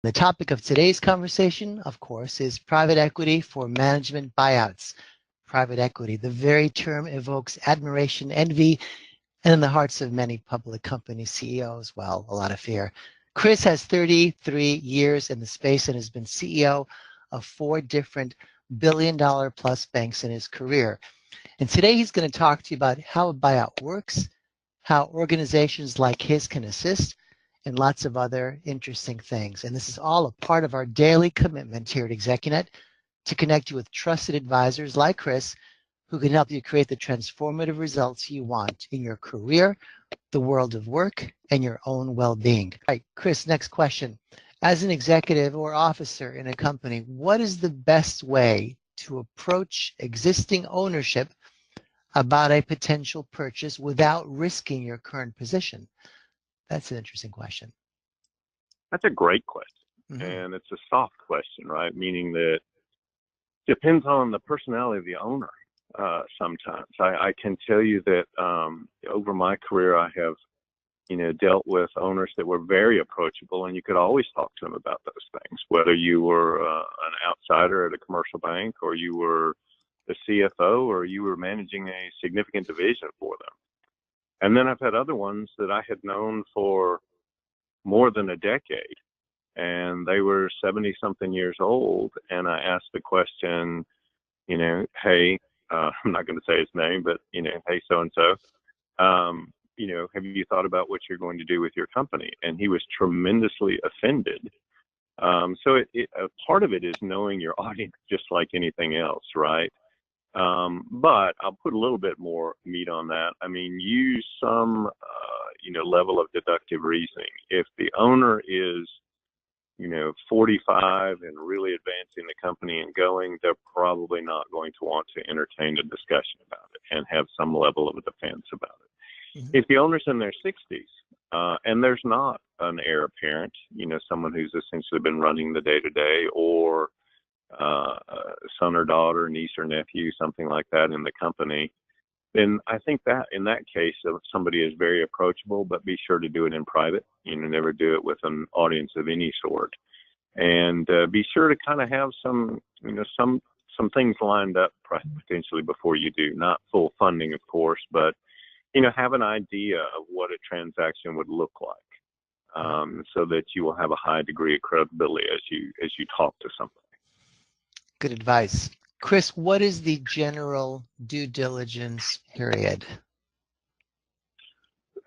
The topic of today's conversation, of course, is private equity for management buyouts. Private equity, the very term evokes admiration, envy, and in the hearts of many public company CEOs, well, a lot of fear. Chris has 33 years in the space and has been CEO of 4 different billion-dollar plus banks in his career. And today he's going to talk to you about how a buyout works, how organizations like his can assist, and lots of other interesting things. And this is all a part of our daily commitment here at ExecuNet to connect you with trusted advisors like Chris, who can help you create the transformative results you want in your career, the world of work, and your own well-being. All right, Chris, next question. As an executive or officer in a company, what is the best way to approach existing ownership about a potential purchase without risking your current position? That's an interesting question. That's a great question. And it's a soft question, right? Meaning that it depends on the personality of the owner sometimes. I can tell you that over my career, I have, dealt with owners that were very approachable, and you could always talk to them about those things, whether you were an outsider at a commercial bank, or you were the CFO, or you were managing a significant division for them. And then I've had other ones that I had known for more than a decade, and they were 70-something years old, and I asked the question, hey, I'm not going to say his name, but, hey, so-and-so, have you thought about what you're going to do with your company? And he was tremendously offended. So a part of it is knowing your audience, just like anything else, right? But I'll put a little bit more meat on that. I mean, use some, level of deductive reasoning. If the owner is, 45 and really advancing the company and going, they're probably not going to want to entertain a discussion about it and have some level of a defense about it. If the owner's in their 60s and there's not an heir apparent, someone who's essentially been running the day-to-day, or son or daughter, niece or nephew, something like that in the company, then I think that in that case, if somebody is very approachable, but be sure to do it in private, never do it with an audience of any sort. And be sure to kind of have some things lined up potentially before you do, not full funding, of course, but, have an idea of what a transaction would look like, so that you will have a high degree of credibility as you talk to somebody. Good advice. Chris, what is the general due diligence period?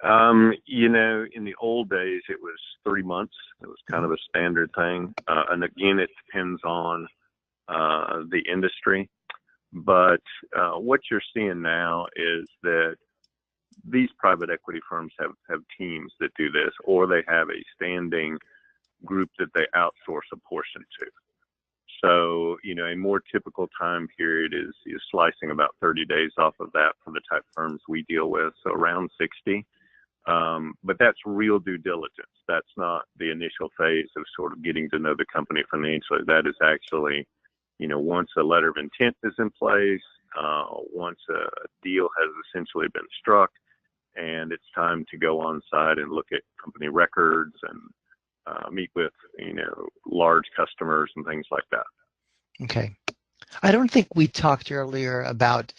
In the old days, it was 3 months. It was kind of a standard thing. And again, it depends on the industry. But what you're seeing now is that these private equity firms have teams that do this, or they have a standing group that they outsource a portion to. So, a more typical time period is slicing about 30 days off of that for the type firms we deal with, so around 60. But that's real due diligence. That's not the initial phase of sort of getting to know the company financially. That is actually, once a letter of intent is in place, once a deal has essentially been struck, and it's time to go on site and look at company records and meet with, large customers and things like that. Okay. I don't think we talked earlier about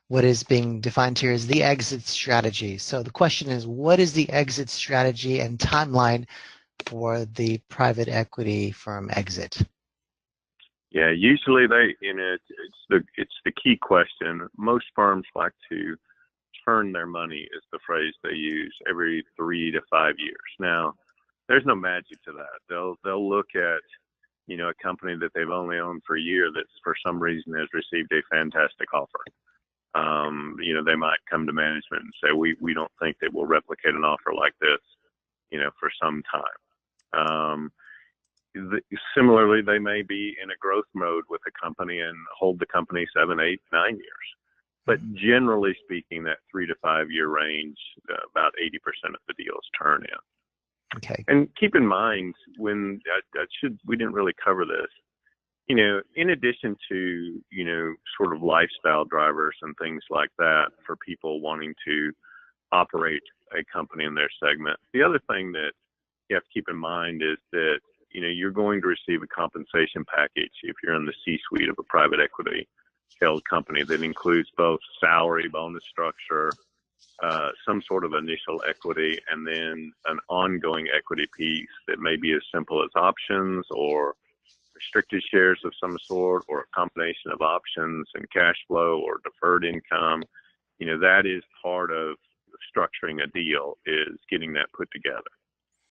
what is being defined here as the exit strategy. So the question is, what is the exit strategy and timeline for the private equity firm exit? Yeah, usually it's the key question. Most firms like to turn their money, is the phrase they use, every 3 to 5 years. Now, there's no magic to that. They'll look at, a company that they've only owned for a year that's for some reason has received a fantastic offer. They might come to management and say, we don't think that we'll replicate an offer like this, for some time. Similarly, they may be in a growth mode with a company and hold the company 7, 8, 9 years. But generally speaking, that 3 to 5 year range, about 80% of the deals turn in. Okay. And keep in mind, we didn't really cover this, in addition to, sort of lifestyle drivers and things like that for people wanting to operate a company in their segment. The other thing that you have to keep in mind is that, you're going to receive a compensation package if you're in the C-suite of a private equity held company that includes both salary, bonus structure, some sort of initial equity, and then an ongoing equity piece that may be as simple as options or restricted shares of some sort, or a combination of options and cash flow or deferred income. That is part of structuring a deal, is getting that put together.